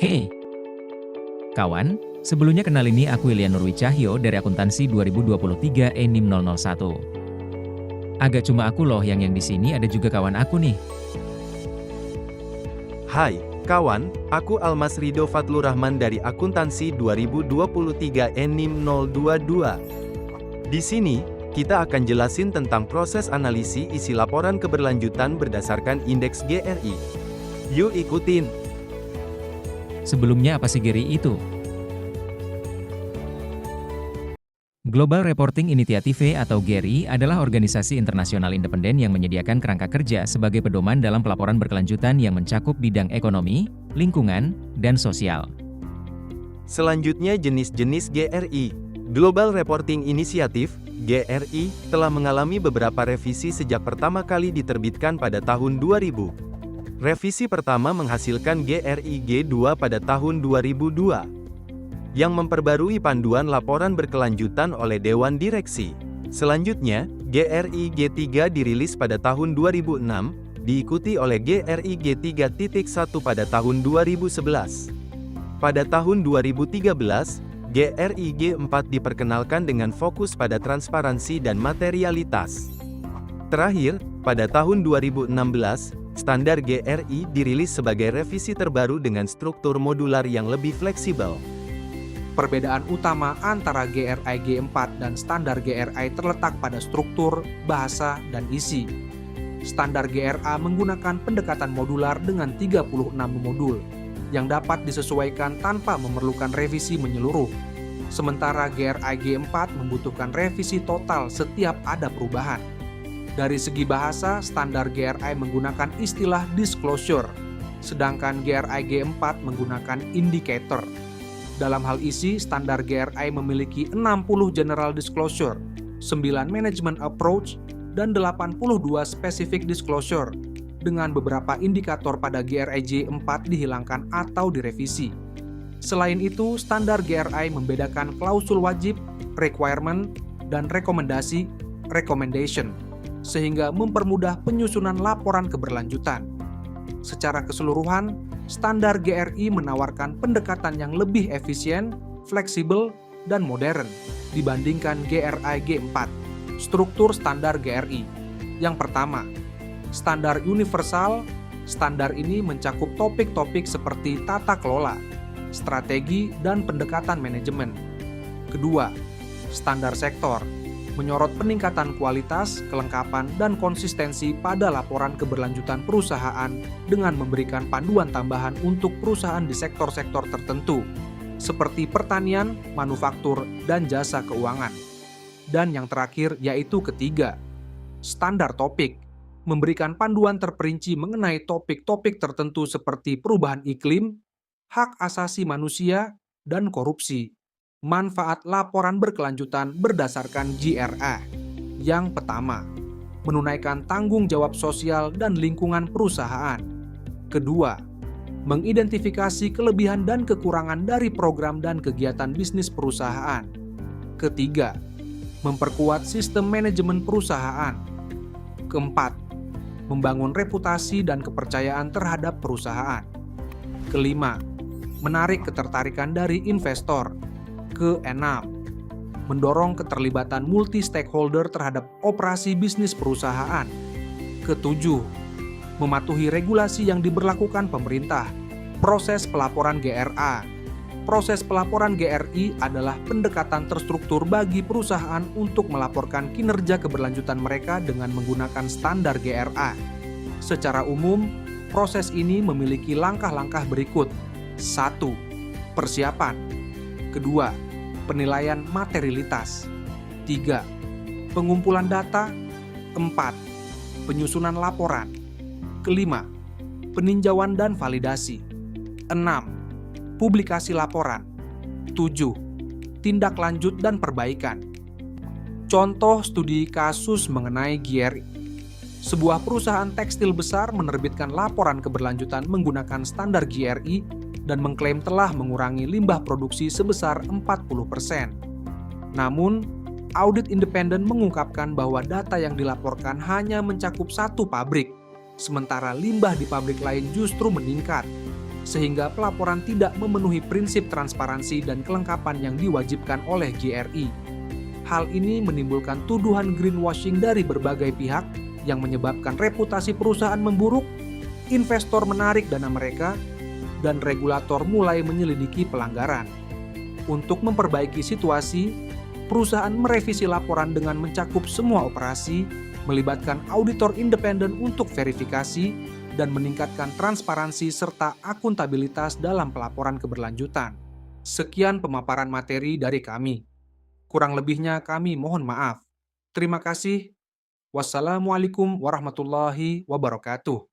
Hei, kawan, sebelumnya kenal ini aku Ilya Nurwi Cahyo dari akuntansi 2023 ENIM 001. Agak cuma aku loh yang di sini, ada juga kawan aku nih. Hai, kawan, aku Almas Rido Fatlur Rahman dari akuntansi 2023 ENIM 022. Di sini, kita akan jelasin tentang proses analisis isi laporan keberlanjutan berdasarkan indeks GRI. Yuk ikutin! Sebelumnya apa sih GRI itu? Global Reporting Initiative atau GRI adalah organisasi internasional independen yang menyediakan kerangka kerja sebagai pedoman dalam pelaporan berkelanjutan yang mencakup bidang ekonomi, lingkungan, dan sosial. Selanjutnya jenis-jenis GRI. Global Reporting Initiative, GRI, telah mengalami beberapa revisi sejak pertama kali diterbitkan pada tahun 2000. Revisi pertama menghasilkan GRI G2 pada tahun 2002, yang memperbarui panduan laporan berkelanjutan oleh Dewan Direksi. Selanjutnya, GRI G3 dirilis pada tahun 2006, diikuti oleh GRI G3.1 pada tahun 2011. Pada tahun 2013, GRI G4 diperkenalkan dengan fokus pada transparansi dan materialitas. Terakhir, pada tahun 2016, standar GRI dirilis sebagai revisi terbaru dengan struktur modular yang lebih fleksibel. Perbedaan utama antara GRI G4 dan standar GRI terletak pada struktur, bahasa, dan isi. Standar GRA menggunakan pendekatan modular dengan 36 modul, yang dapat disesuaikan tanpa memerlukan revisi menyeluruh. Sementara GRI G4 membutuhkan revisi total setiap ada perubahan. Dari segi bahasa, standar GRI menggunakan istilah disclosure, sedangkan GRI G4 menggunakan indicator. Dalam hal isi, standar GRI memiliki 60 general disclosure, 9 management approach, dan 82 specific disclosure, dengan beberapa indikator pada GRI G4 dihilangkan atau direvisi. Selain itu, standar GRI membedakan klausul wajib, requirement, dan rekomendasi, recommendation, sehingga mempermudah penyusunan laporan keberlanjutan. Secara keseluruhan, standar GRI menawarkan pendekatan yang lebih efisien, fleksibel, dan modern dibandingkan GRI G4. Struktur standar GRI. Yang pertama, standar universal. Standar ini mencakup topik-topik seperti tata kelola, strategi, dan pendekatan manajemen. Kedua, standar sektor. Menyorot peningkatan kualitas, kelengkapan, dan konsistensi pada laporan keberlanjutan perusahaan dengan memberikan panduan tambahan untuk perusahaan di sektor-sektor tertentu, seperti pertanian, manufaktur, dan jasa keuangan. Dan yang terakhir yaitu ketiga, standar topik. Memberikan panduan terperinci mengenai topik-topik tertentu seperti perubahan iklim, hak asasi manusia, dan korupsi. Manfaat laporan berkelanjutan berdasarkan GRA. Yang pertama, menunaikan tanggung jawab sosial dan lingkungan perusahaan. Kedua, mengidentifikasi kelebihan dan kekurangan dari program dan kegiatan bisnis perusahaan. Ketiga, memperkuat sistem manajemen perusahaan. Keempat, membangun reputasi dan kepercayaan terhadap perusahaan. Kelima, menarik ketertarikan dari investor. Keenam, mendorong keterlibatan multi-stakeholder terhadap operasi bisnis perusahaan. Ketujuh, mematuhi regulasi yang diberlakukan pemerintah. Proses pelaporan GRA. Proses pelaporan GRI adalah pendekatan terstruktur bagi perusahaan untuk melaporkan kinerja keberlanjutan mereka dengan menggunakan standar GRA. Secara umum, proses ini memiliki langkah-langkah berikut. 1. Persiapan. Kedua, penilaian materialitas. 3. Pengumpulan data. 4. Penyusunan laporan. Kelima, peninjauan dan validasi. 6. Publikasi laporan. 7. Tindak lanjut dan perbaikan. Contoh studi kasus mengenai GRI. Sebuah perusahaan tekstil besar menerbitkan laporan keberlanjutan menggunakan standar GRI dan mengklaim telah mengurangi limbah produksi sebesar 40%. Namun, audit independen mengungkapkan bahwa data yang dilaporkan hanya mencakup satu pabrik, sementara limbah di pabrik lain justru meningkat. sehingga pelaporan tidak memenuhi prinsip transparansi dan kelengkapan yang diwajibkan oleh GRI. Hal ini menimbulkan tuduhan greenwashing dari berbagai pihak yang menyebabkan reputasi perusahaan memburuk, investor menarik dana mereka, dan regulator mulai menyelidiki pelanggaran. Untuk memperbaiki situasi, perusahaan merevisi laporan dengan mencakup semua operasi, melibatkan auditor independen untuk verifikasi, dan meningkatkan transparansi serta akuntabilitas dalam pelaporan keberlanjutan. Sekian pemaparan materi dari kami. Kurang lebihnya kami mohon maaf. Terima kasih. Wassalamualaikum warahmatullahi wabarakatuh.